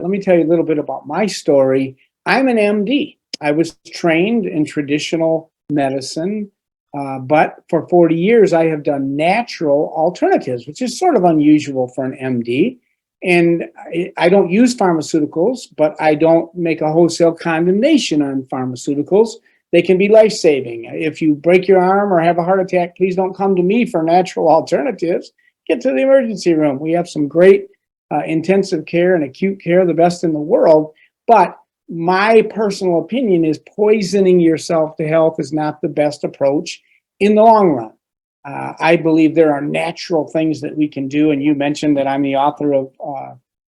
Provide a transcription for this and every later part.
Let me tell you a little bit about my story. I'm an MD. I was trained in traditional medicine, but for 40 years, I have done natural alternatives, which is sort of unusual for an MD. And I don't use pharmaceuticals, but I don't make a wholesale condemnation on pharmaceuticals. They can be life-saving. If you break your arm or have a heart attack, please don't come to me for natural alternatives. Get to the emergency room. We have some great intensive care and acute care, the best in the world. But my personal opinion is poisoning yourself to health is not the best approach in the long run. I believe there are natural things that we can do. And you mentioned that I'm the author of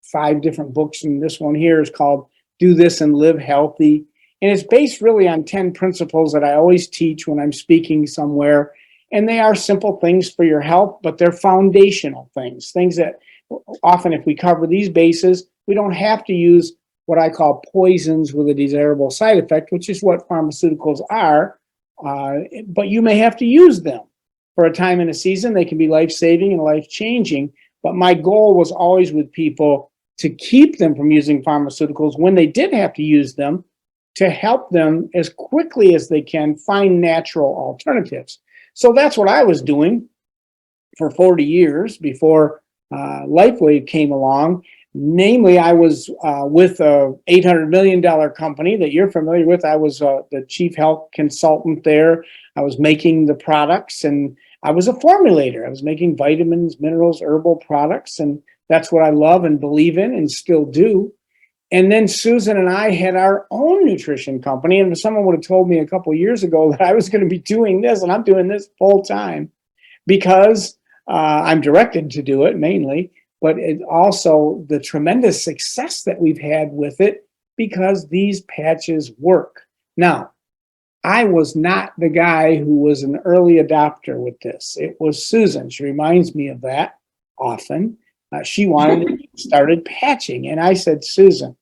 5 different books. And this one here is called Do This and Live Healthy. And it's based really on 10 principles that I always teach when I'm speaking somewhere. And they are simple things for your health, but they're foundational things that often if we cover these bases, we don't have to use what I call poisons with a desirable side effect, which is what pharmaceuticals are. But you may have to use them for a time in a season. They can be life-saving and life-changing. But my goal was always with people to keep them from using pharmaceuticals when they did have to use them, to help them as quickly as they can find natural alternatives. So that's what I was doing for 40 years before LifeWave came along. Namely, I was with a $800 million company that you're familiar with. I was the chief health consultant there. I was making the products, and I was a formulator. I was making vitamins, minerals, herbal products, and that's what I love and believe in and still do. And then Susan and I had our own nutrition company. And if someone would have told me a couple of years ago that I was going to be doing this, and I'm doing this full time because I'm directed to do it mainly, but it also the tremendous success that we've had with it because these patches work. Now, I was not the guy who was an early adopter with this. It was Susan. She reminds me of that often. She wanted to started patching. And I said, Susan,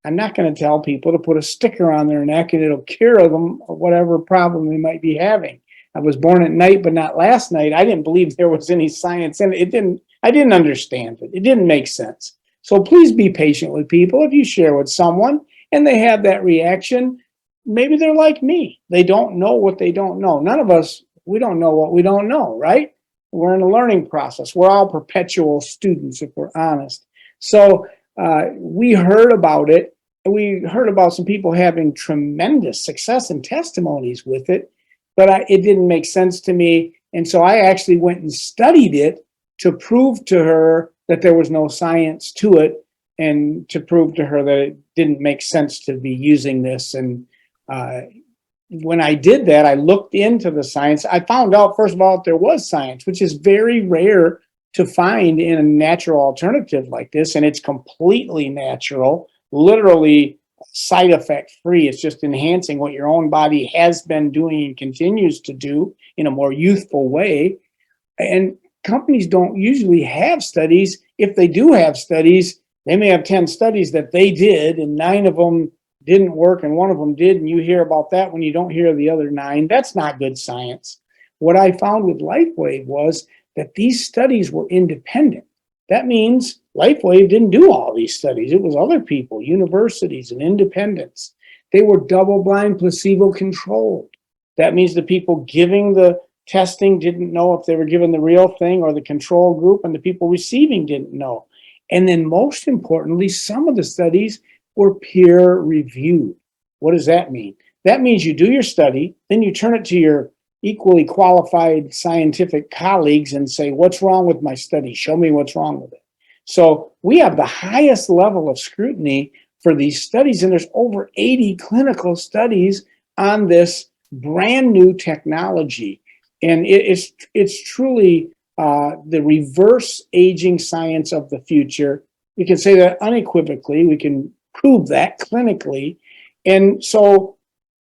I'm not going to tell people to put a sticker on their neck and it'll cure them of whatever problem they might be having. I was born at night, but not last night. I didn't believe there was any science in it. I didn't understand it. It didn't make sense. So please be patient with people. If you share with someone and they have that reaction, maybe they're like me. They don't know what they don't know. None of us, we don't know what we don't know, right? We're in a learning process. We're all perpetual students, if we're honest. So we heard about it. And we heard about some people having tremendous success and testimonies with it, but it didn't make sense to me. And so I actually went and studied it to prove to her that there was no science to it and to prove to her that it didn't make sense to be using this. And when I did that, I looked into the science. I found out, first of all, that there was science, which is very rare to find in a natural alternative like this. And it's completely natural, literally side effect free. It's just enhancing what your own body has been doing and continues to do in a more youthful way. And companies don't usually have studies. If they do have studies, they may have 10 studies that they did and 9 of them didn't work and 1 of them did. And you hear about that when you don't hear the other 9. That's not good science. What I found with LifeWave was that these studies were independent. That means LifeWave didn't do all these studies. It was other people, universities and independents. They were double-blind, placebo-controlled. That means the people giving the testing didn't know if they were given the real thing or the control group, and the people receiving didn't know. And then most importantly, some of the studies were peer-reviewed. What does that mean? That means you do your study, then you turn it to your equally qualified scientific colleagues and say, what's wrong with my study? Show me what's wrong with it. So we have the highest level of scrutiny for these studies, and there's over 80 clinical studies on this brand new technology. And it's truly the reverse aging science of the future. We can say that unequivocally. We can prove that clinically. And so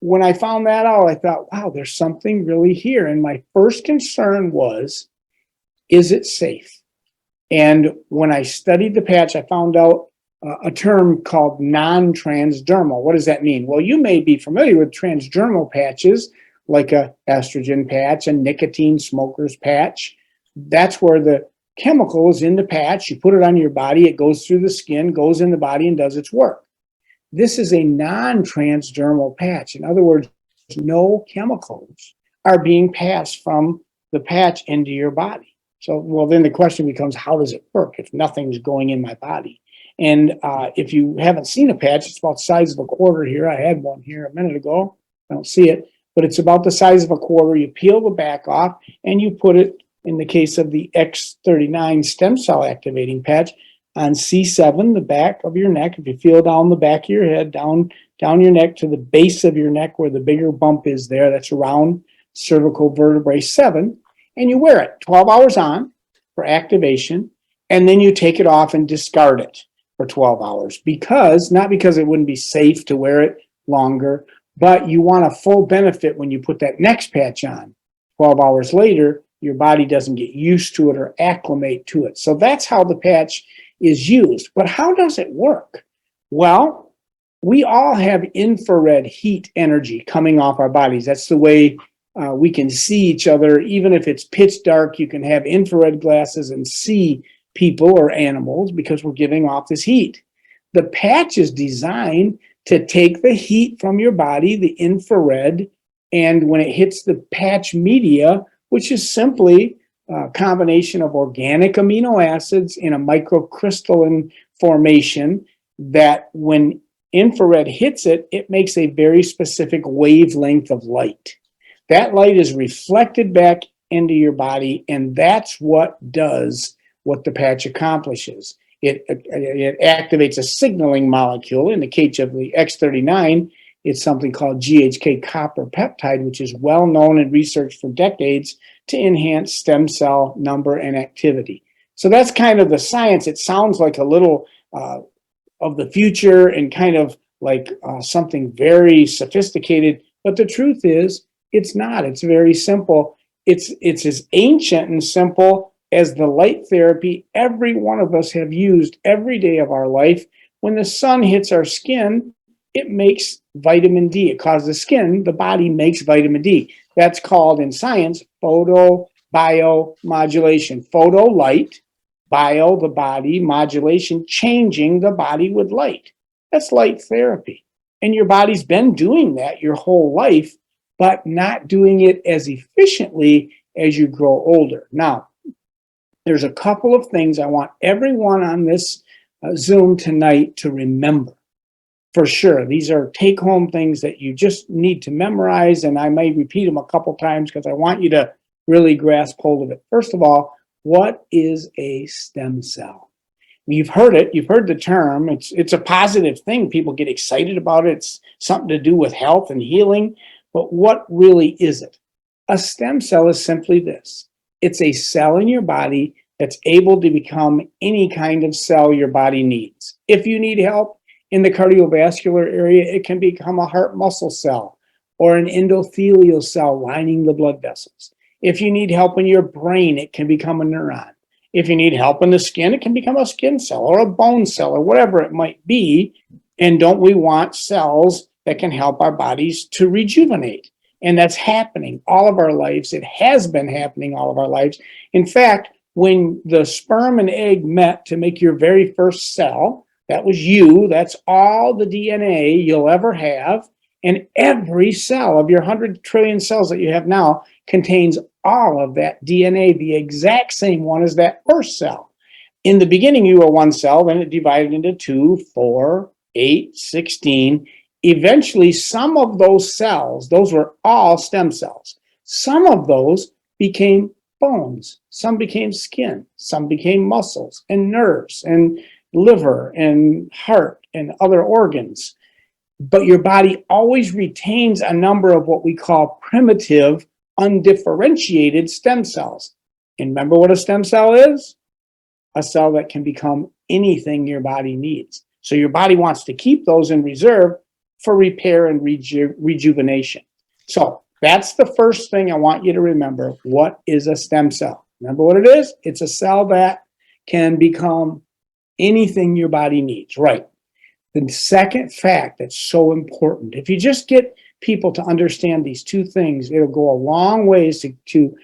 when I found that out, I thought, wow, there's something really here. And my first concern was, is it safe? And when I studied the patch, I found out a term called non-transdermal. What does that mean? Well, you may be familiar with transdermal patches, like a estrogen patch, a nicotine smoker's patch. That's where the chemicals in the patch. You put it on your body, it goes through the skin, goes in the body, and does its work. This is a non-transdermal patch. In other words, no chemicals are being passed from the patch into your body. So, well, then the question becomes, how does it work if nothing's going in my body? And if you haven't seen a patch, it's about the size of a quarter here. I had one here a minute ago. I don't see it, but it's about the size of a quarter. You peel the back off and you put it, in the case of the X39 stem cell activating patch, on C7, the back of your neck. If you feel down the back of your head, down your neck to the base of your neck where the bigger bump is there, that's around cervical vertebrae 7, and you wear it 12 hours on for activation, and then you take it off and discard it for 12 hours not because it wouldn't be safe to wear it longer, but you want a full benefit when you put that next patch on. 12 hours later, your body doesn't get used to it or acclimate to it. So that's how the patch is used. But how does it work? Well, we all have infrared heat energy coming off our bodies. That's the way we can see each other. Even if it's pitch dark, you can have infrared glasses and see people or animals because we're giving off this heat. The patch is designed to take the heat from your body, the infrared, and when it hits the patch media, which is simply a combination of organic amino acids in a microcrystalline formation, that when infrared hits it, it makes a very specific wavelength of light. That light is reflected back into your body, and that's what does what the patch accomplishes. It activates a signaling molecule. In the case of the X39, it's something called GHK copper peptide, which is well known and researched for decades to enhance stem cell number and activity. So that's kind of the science. It sounds like a little of the future and kind of like something very sophisticated, but the truth is it's not. It's very simple. It's as ancient and simple as the light therapy every one of us have used every day of our life. When the sun hits our skin, it makes vitamin D. It causes the body makes vitamin D. That's called in science photobiomodulation. Photo, light, bio, the body, modulation, changing the body with light. That's light therapy. And your body's been doing that your whole life, but not doing it as efficiently as you grow older. Now, there's a couple of things I want everyone on this Zoom tonight to remember. For sure, these are take-home things that you just need to memorize, and I may repeat them a couple times because I want you to really grasp hold of it. First of all, what is a stem cell? You've heard it. You've heard the term. It's a positive thing. People get excited about it. It's something to do with health and healing. But what really is it? A stem cell is simply this. It's a cell in your body that's able to become any kind of cell your body needs. If you need help in the cardiovascular area, it can become a heart muscle cell or an endothelial cell lining the blood vessels. If you need help in your brain, it can become a neuron. If you need help in the skin, it can become a skin cell or a bone cell or whatever it might be. And don't we want cells that can help our bodies to rejuvenate? And that's happening all of our lives. It has been happening all of our lives. In fact, when the sperm and egg met to make your very first cell, that was you. That's all the DNA you'll ever have. And every cell of your 100 trillion cells that you have now contains all of that DNA, the exact same one as that first cell. In the beginning, you were one cell, then it divided into 2, 4, 8, 16. Eventually, some of those cells, those were all stem cells. Some of those became bones. Some became skin. Some became muscles and nerves and liver and heart and other organs. But your body always retains a number of what we call primitive, undifferentiated stem cells. And remember what a stem cell is? A cell that can become anything your body needs. So your body wants to keep those in reserve for repair and rejuvenation. So that's the first thing I want you to remember. What is a stem cell? Remember what it is? It's a cell that can become anything your body needs, right? The second fact that's so important, if you just get people to understand these two things, it'll go a long ways to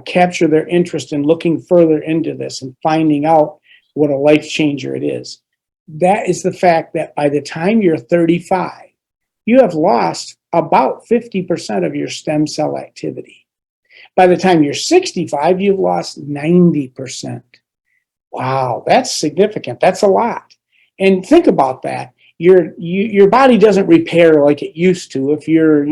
capture their interest in looking further into this and finding out what a life changer it is. That is the fact that by the time you're 35, you have lost about 50% of your stem cell activity. By the time you're 65, you've lost 90%. Wow, that's significant. That's a lot. And think about that. Your body doesn't repair like it used to. If you're,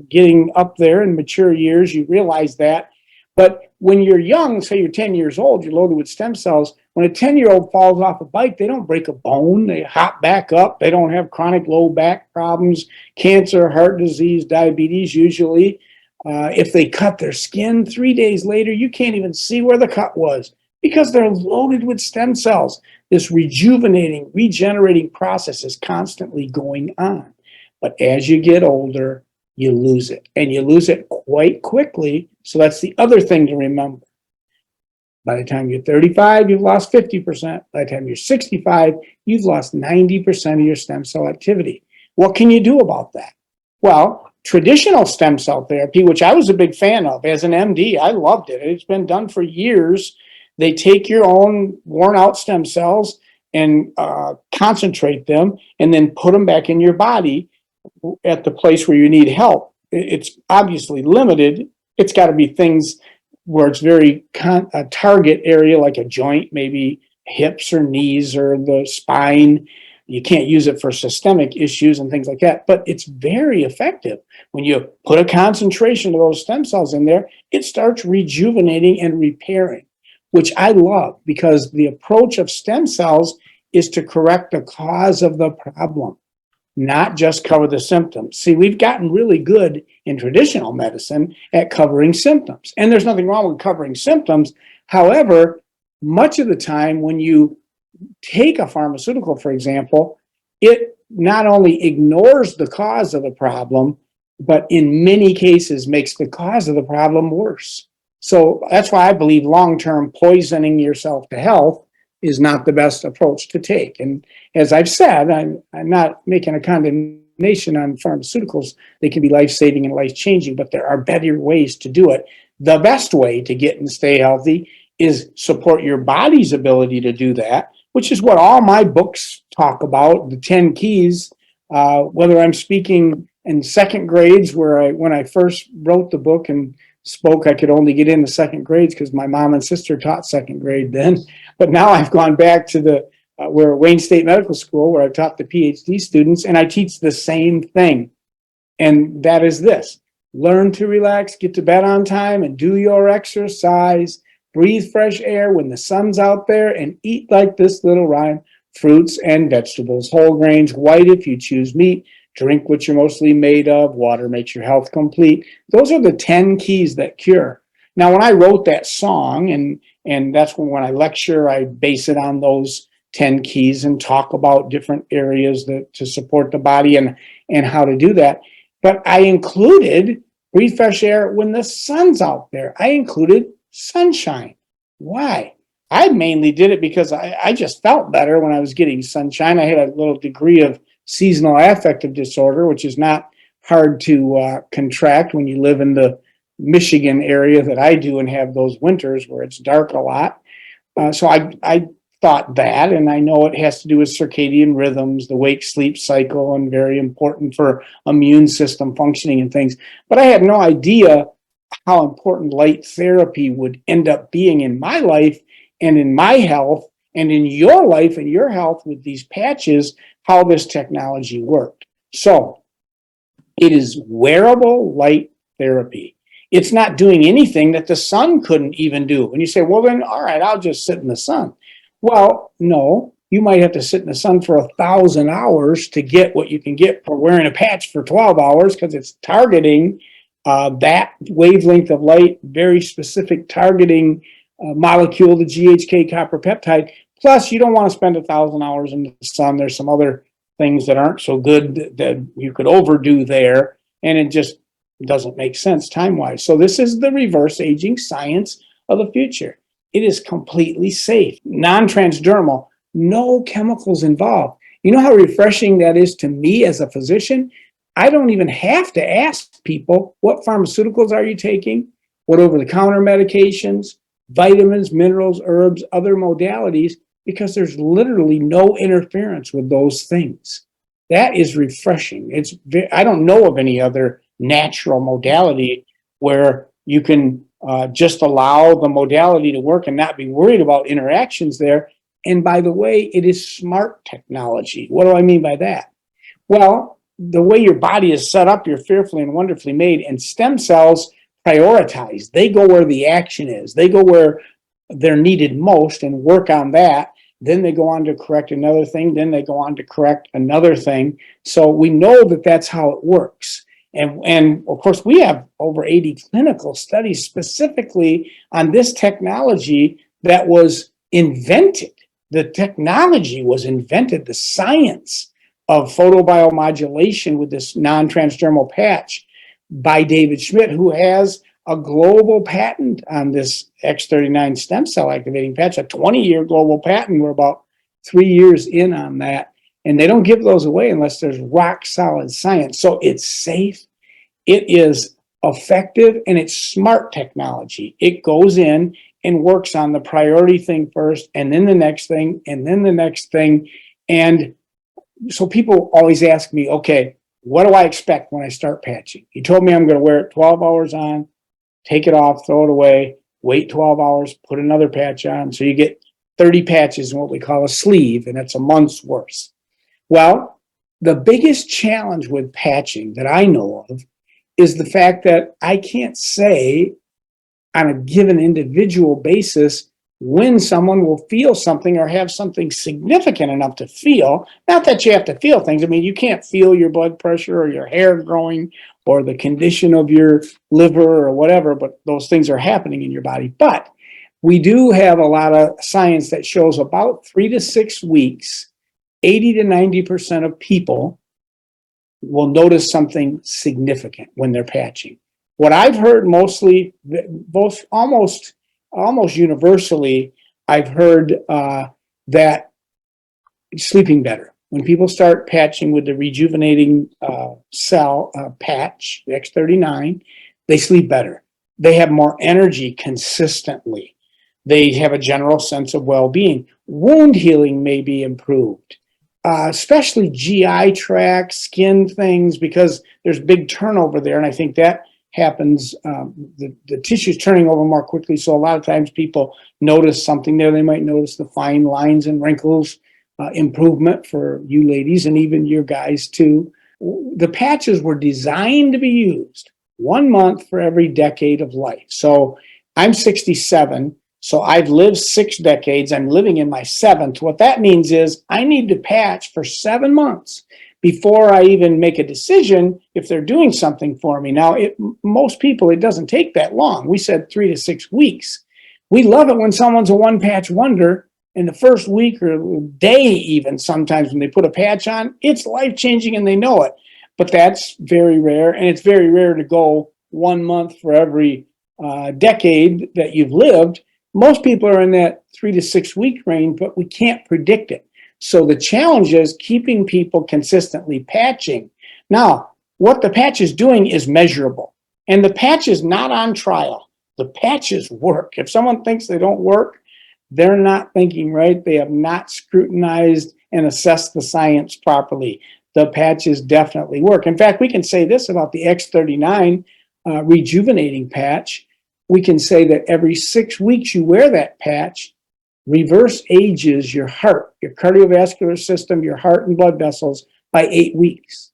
getting up there in mature years, you realize that. But when you're young, say you're 10 years old, you're loaded with stem cells. When a 10-year-old falls off a bike, they don't break a bone. They hop back up. They don't have chronic low back problems, cancer, heart disease, diabetes usually. If they cut their skin 3 days later, you can't even see where the cut was because they're loaded with stem cells. This rejuvenating, regenerating process is constantly going on. But as you get older, you lose it, and you lose it quite quickly. So that's the other thing to remember. By the time you're 35, you've lost 50%. By the time you're 65, you've lost 90% of your stem cell activity. What can you do about that? Well, traditional stem cell therapy, which I was a big fan of as an MD, I loved it. It's been done for years. They take your own worn out stem cells and concentrate them and then put them back in your body at the place where you need help. It's obviously limited. It's got to be things where it's very a target area, like a joint, maybe hips or knees or the spine. You can't use it for systemic issues and things like that, but it's very effective. When you put a concentration of those stem cells in there, it starts rejuvenating and repairing, which I love, because the approach of stem cells is to correct the cause of the problem, not just cover the symptoms. See, we've gotten really good in traditional medicine at covering symptoms, and there's nothing wrong with covering symptoms. However, much of the time when you take a pharmaceutical, for example, it not only ignores the cause of the problem, but in many cases makes the cause of the problem worse. So that's why I believe long-term poisoning yourself to health is not the best approach to take. And as I've said, I'm not making a condemnation on pharmaceuticals. They can be life-saving and life-changing, but there are better ways to do it. The best way to get and stay healthy is support your body's ability to do that, which is what all my books talk about, the 10 keys. Whether I'm speaking in second grades, when I first wrote the book and spoke, I could only get into second grades because my mom and sister taught second grade then. But now I've gone back to where Wayne State Medical School, where I taught the PhD students, and I teach the same thing. And that is this: learn to relax, get to bed on time, and do your exercise. Breathe fresh air when the sun's out there, and eat like this little rhyme: fruits and vegetables, whole grains, white if you choose meat. Drink what you're mostly made of. Water makes your health complete. Those are the 10 keys that cure. Now, when I wrote that song, and that's when I lecture, I base it on those 10 keys and talk about different areas to support the body and how to do that. But I included breathe fresh air when the sun's out there. I included sunshine. Why? I mainly did it because I just felt better when I was getting sunshine. I had a little degree of seasonal affective disorder, which is not hard to contract when you live in the Michigan area that I do and have those winters where it's dark a lot. So I thought that, and I know it has to do with circadian rhythms, the wake-sleep cycle, and very important for immune system functioning and things. But I had no idea how important light therapy would end up being in my life and in my health and in your life and your health with these patches, how this technology worked. So it is wearable light therapy. It's not doing anything that the sun couldn't even do. And you say, well, then, all right, I'll just sit in the sun. Well, no, you might have to sit in the sun for 1,000 hours to get what you can get for wearing a patch for 12 hours because it's targeting that wavelength of light, very specific targeting molecule, the GHK copper peptide. Plus, you don't want to spend 1,000 hours in the sun. There's some other things that aren't so good that you could overdo there, and it just doesn't make sense time-wise. So this is the reverse aging science of the future. It is completely safe, non-transdermal, no chemicals involved. You know how refreshing that is to me as a physician? I don't even have to ask people, what pharmaceuticals are you taking? What over-the-counter medications, vitamins, minerals, herbs, other modalities, because there's literally no interference with those things. That is refreshing. I don't know of any other natural modality where you can just allow the modality to work and not be worried about interactions there. And by the way, it is smart technology. What do I mean by that? Well, the way your body is set up, you're fearfully and wonderfully made, and stem cells prioritize. They go where the action is. They go where they're needed most and work on that. Then they go on to correct another thing. Then they go on to correct another thing. So we know that that's how it works. And of course, we have over 80 clinical studies specifically on this technology that was invented. The technology was invented, the science of photobiomodulation with this non-transdermal patch by David Schmidt, who has a global patent on this X39 stem cell activating patch, a 20-year global patent. We're about 3 years in on that. And they don't give those away unless there's rock solid science. So it's safe, it is effective, and it's smart technology. It goes in and works on the priority thing first, and then the next thing, and then the next thing. And so people always ask me, okay, what do I expect when I start patching? You told me I'm going to wear it 12 hours on, take it off, throw it away, wait 12 hours, put another patch on. So you get 30 patches in what we call a sleeve, and it's a month's worth. Well, the biggest challenge with patching that I know of is the fact that I can't say on a given individual basis when someone will feel something or have something significant enough to feel. Not that you have to feel things. I mean, you can't feel your blood pressure or your hair growing or the condition of your liver or whatever, but those things are happening in your body. But we do have a lot of science that shows about 3 to 6 weeks, 80 to 90% of people will notice something significant when they're patching. What I've heard mostly, almost universally, I've heard that sleeping better. When people start patching with the rejuvenating cell patch, the X39, they sleep better. They have more energy consistently. They have a general sense of well-being. Wound healing may be improved. Especially GI tract, skin things, because there's big turnover there. And I think that happens, the tissue's turning over more quickly. So a lot of times people notice something there. They might notice the fine lines and wrinkles, improvement for you ladies and even your guys too. The patches were designed to be used 1 month for every decade of life. So I'm 67. So I've lived 6 decades. I'm living in my 7th. What that means is I need to patch for 7 months before I even make a decision if they're doing something for me. Now, most people, it doesn't take that long. We said 3 to 6 weeks. We love it when someone's a one-patch wonder. In the first week or day even, sometimes when they put a patch on, it's life-changing and they know it. But that's very rare, and it's very rare to go 1 month for every decade that you've lived. Most people are in that 3 to 6 week range, but we can't predict it. So the challenge is keeping people consistently patching. Now, what the patch is doing is measurable, and the patch is not on trial. The patches work. If someone thinks they don't work, they're not thinking right. They have not scrutinized and assessed the science properly. The patches definitely work. In fact, we can say this about the X39 rejuvenating patch. We can say that every 6 weeks you wear that patch, reverse ages your heart, your cardiovascular system, your heart and blood vessels by 8 weeks.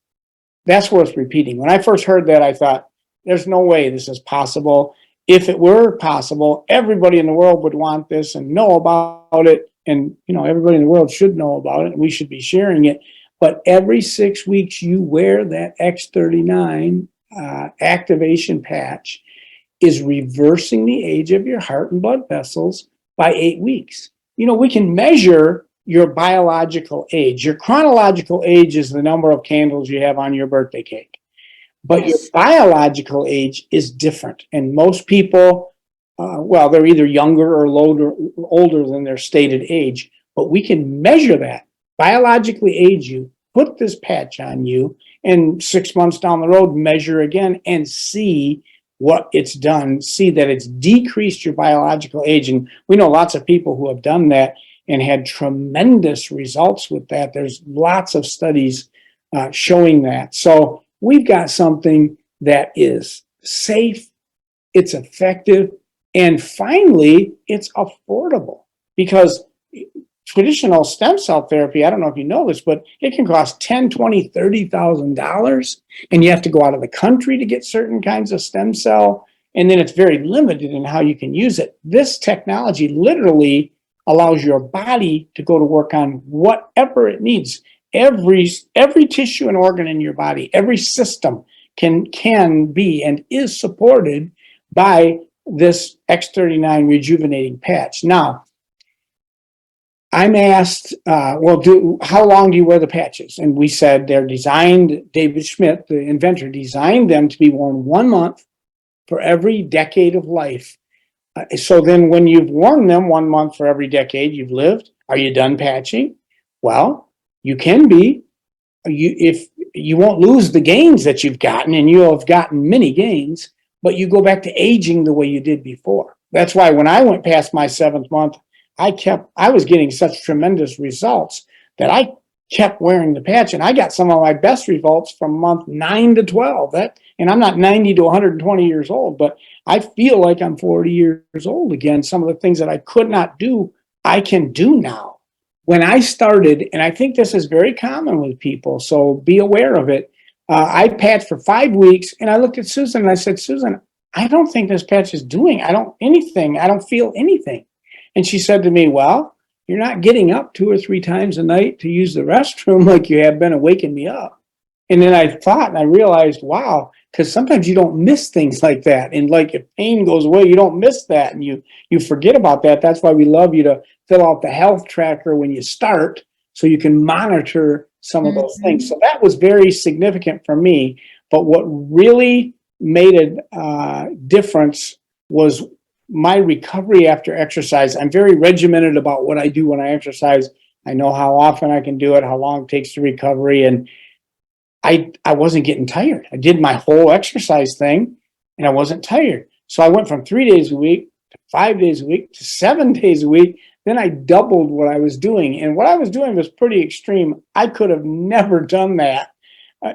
That's worth repeating. When I first heard that, I thought, there's no way this is possible. If it were possible, everybody in the world would want this and know about it. And, everybody in the world should know about it, and we should be sharing it. But every 6 weeks you wear that X39 activation patch, is reversing the age of your heart and blood vessels by 8 weeks. We can measure your biological age. Your chronological age is the number of candles you have on your birthday cake. But your biological age is different. And most people, they're either younger or older than their stated age. But we can measure that, biologically age you put this patch on you, and 6 months down the road, measure again and see what it's done, see that it's decreased your biological age. And we know lots of people who have done that and had tremendous results with that. There's lots of studies showing that. So we've got something that is safe, it's effective, and finally, it's affordable, because traditional stem cell therapy, I don't know if you know this, but it can cost $10,000, $20,000, $30,000, and you have to go out of the country to get certain kinds of stem cell, and then it's very limited in how you can use it. This technology literally allows your body to go to work on whatever it needs. Every tissue and organ in your body, every system can be and is supported by this X39 rejuvenating patch. Now, I'm asked, how long do you wear the patches? And we said they're designed, David Schmidt, the inventor, designed them to be worn 1 month for every decade of life. So then when you've worn them 1 month for every decade you've lived, are you done patching? Well, you can be. If you won't lose the gains that you've gotten, and you'll have gotten many gains, but you go back to aging the way you did before. That's why when I went past my 7th month, I was getting such tremendous results that I kept wearing the patch, and I got some of my best results from month 9 to 12. And I'm not 90 to 120 years old, but I feel like I'm 40 years old again. Some of the things that I could not do, I can do now. When I started, and I think this is very common with people, so be aware of it. I patched for 5 weeks, and I looked at Susan and I said, Susan, I don't think this patch is doing anything. I don't feel anything. And she said to me, well, you're not getting up 2 or 3 times a night to use the restroom like you have been, and waking me up. And then I thought, and I realized, wow, because sometimes you don't miss things like that. And like if pain goes away, you don't miss that, and you forget about that. That's why we love you to fill out the health tracker when you start, so you can monitor some of those things. So that was very significant for me. But what really made a difference was my recovery after exercise. I'm very regimented about what I do when I exercise. I know how often I can do it, how long it takes to recovery, and I wasn't getting tired. I did my whole exercise thing, and I wasn't tired. So I went from 3 days a week to 5 days a week to 7 days a week. Then I doubled what I was doing, and what I was doing was pretty extreme. I could have never done that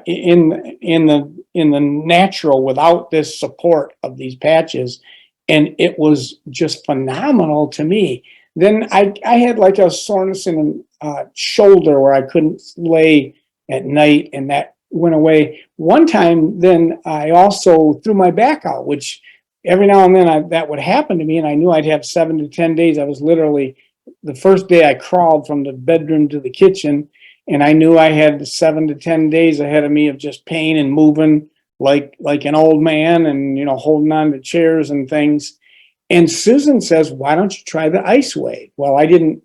in the natural without this support of these patches, and it was just phenomenal to me. Then I had like a soreness in the shoulder where I couldn't lay at night, and that went away. One time, then I also threw my back out, which every now and then that would happen to me, and I knew I'd have 7 to 10 days. I was literally, the first day I crawled from the bedroom to the kitchen, and I knew I had 7 to 10 days ahead of me of just pain and moving like an old man, and holding on to chairs and things. And Susan says, why don't you try the Ice Wave? Well, I didn't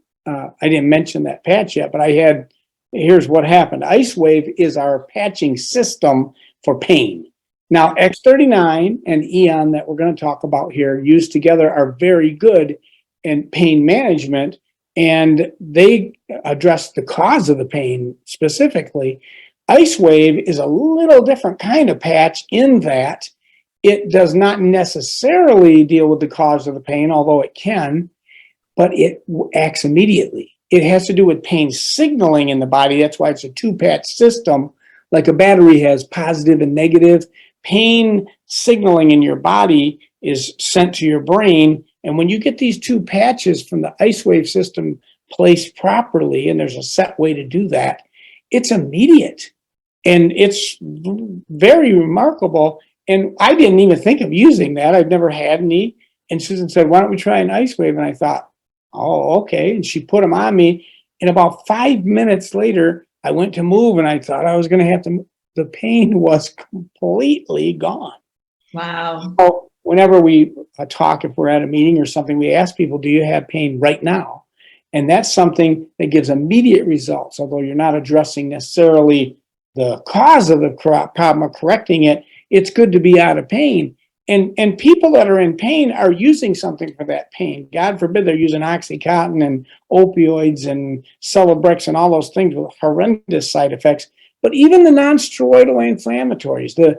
mention that patch yet, but here's what happened. Ice Wave is our patching system for pain. Now, X39 and Eon that we're going to talk about here used together are very good in pain management, and they address the cause of the pain specifically. Ice Wave is a little different kind of patch in that it does not necessarily deal with the cause of the pain, although it can, but it acts immediately. It has to do with pain signaling in the body. That's why it's a 2-patch system. Like a battery has positive and negative. Pain signaling in your body is sent to your brain. And when you get these 2 patches from the Ice Wave system placed properly, and there's a set way to do that, it's immediate. And it's very remarkable. And I didn't even think of using that. I've never had any. And Susan said, why don't we try an Ice Wave? And I thought, oh, okay. And she put them on me. And about 5 minutes later, I went to move, and I thought I was going to have to, the pain was completely gone. Wow. So whenever we talk, if we're at a meeting or something, we ask people, do you have pain right now? And that's something that gives immediate results, although you're not addressing necessarily the cause of the problem or correcting it. It's good to be out of pain. And people that are in pain are using something for that pain. God forbid they're using Oxycontin and opioids and Celebrex and all those things with horrendous side effects. But even the non-steroidal anti-inflammatories, the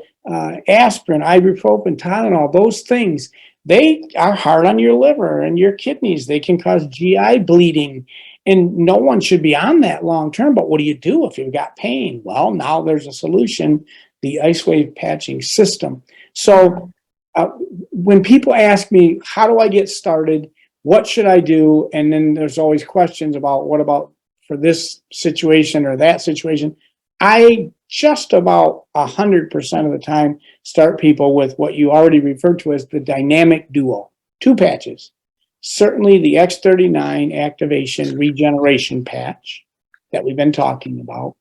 aspirin, ibuprofen, Tylenol, those things, they are hard on your liver and your kidneys. They can cause GI bleeding. And no one should be on that long term. But what do you do if you've got pain? Well, now there's a solution, the ice wave patching system. So when people ask me, how do I get started? What should I do? And then there's always questions about what about for this situation or that situation. I just about 100% of the time start people with what you already referred to as the dynamic duo, 2 patches. Certainly the X39 activation regeneration patch that we've been talking about.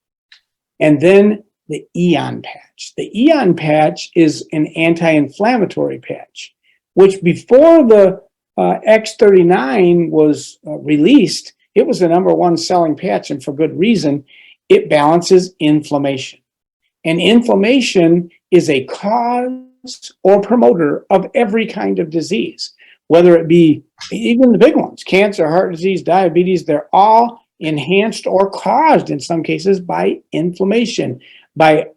And then the Eon patch. The Eon patch is an anti-inflammatory patch, which before the X39 was released, it was the #1 selling patch, and for good reason. It balances inflammation. And inflammation is a cause or promoter of every kind of disease, whether it be even the big ones, cancer, heart disease, diabetes, they're all enhanced or caused in some cases by inflammation, by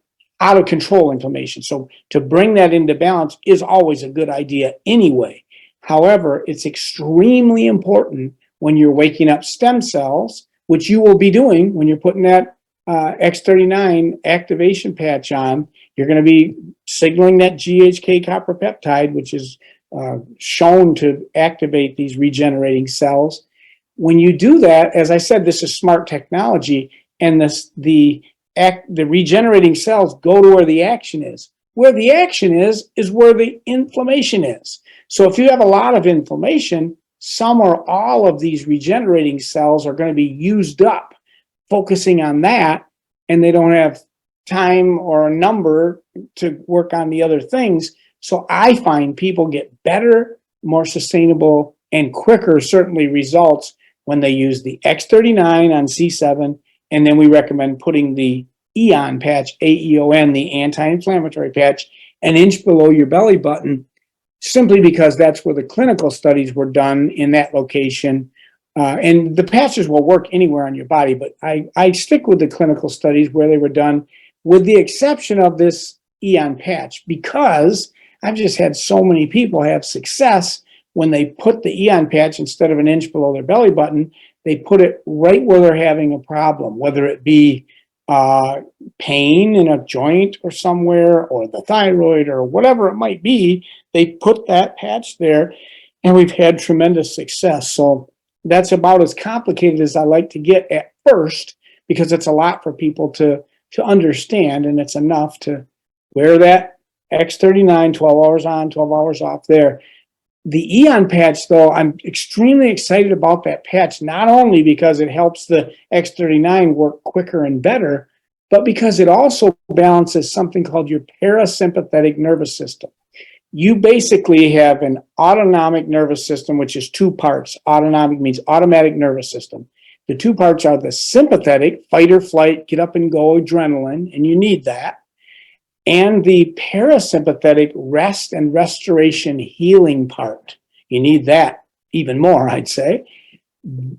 out of control inflammation. So to bring that into balance is always a good idea anyway. However, it's extremely important when you're waking up stem cells, which you will be doing when you're putting that X39 activation patch on. You're going to be signaling that GHK copper peptide, which is shown to activate these regenerating cells. When you do that, as I said, this is smart technology, and the regenerating cells go to where the action is. Where the action is where the inflammation is. So if you have a lot of inflammation, some or all of these regenerating cells are going to be used up focusing on that, and they don't have time or a number to work on the other things. So I find people get better, more sustainable, and quicker, certainly, results when they use the X39 on C7, and then we recommend putting the Eon patch, AEON, the anti-inflammatory patch, an inch below your belly button, simply because that's where the clinical studies were done in that location. And the patches will work anywhere on your body, but I stick with the clinical studies where they were done, with the exception of this Eon patch, because I've just had so many people have success when they put the Eon patch instead of an inch below their belly button. They put it right where they're having a problem, whether it be pain in a joint or somewhere, or the thyroid, or whatever it might be. They put that patch there, and we've had tremendous success. So that's about as complicated as I like to get at first, because it's a lot for people to understand, and it's enough to wear that X39, 12 hours on, 12 hours off there. The Eon patch, though, I'm extremely excited about that patch, not only because it helps the X39 work quicker and better, but because it also balances something called your parasympathetic nervous system. You basically have an autonomic nervous system, which is 2 parts. Autonomic means automatic nervous system. The 2 parts are the sympathetic, fight or flight, get up and go, adrenaline, and you need that. And the parasympathetic, rest and restoration healing part. You need that even more, I'd say.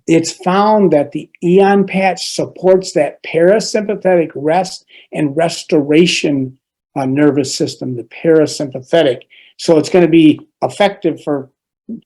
It's found that the Eon patch supports that parasympathetic rest and restoration nervous system, the parasympathetic. So it's going to be effective for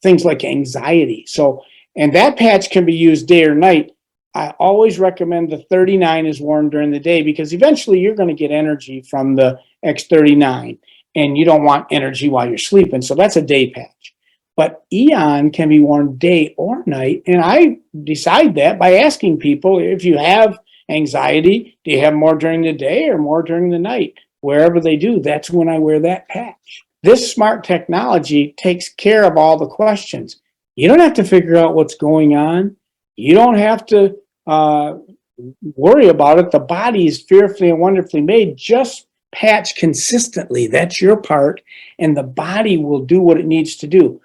things like anxiety. So, and that patch can be used day or night. I always recommend the 39 is worn during the day, because eventually you're going to get energy from the X39, and you don't want energy while you're sleeping. So that's a day patch. But Eon can be worn day or night. And I decide that by asking people, if you have anxiety, do you have more during the day or more during the night? Wherever they do, that's when I wear that patch. This smart technology takes care of all the questions. You don't have to figure out what's going on. You don't have to worry about it. The body is fearfully and wonderfully made. Just patch consistently. That's your part. And the body will do what it needs to do.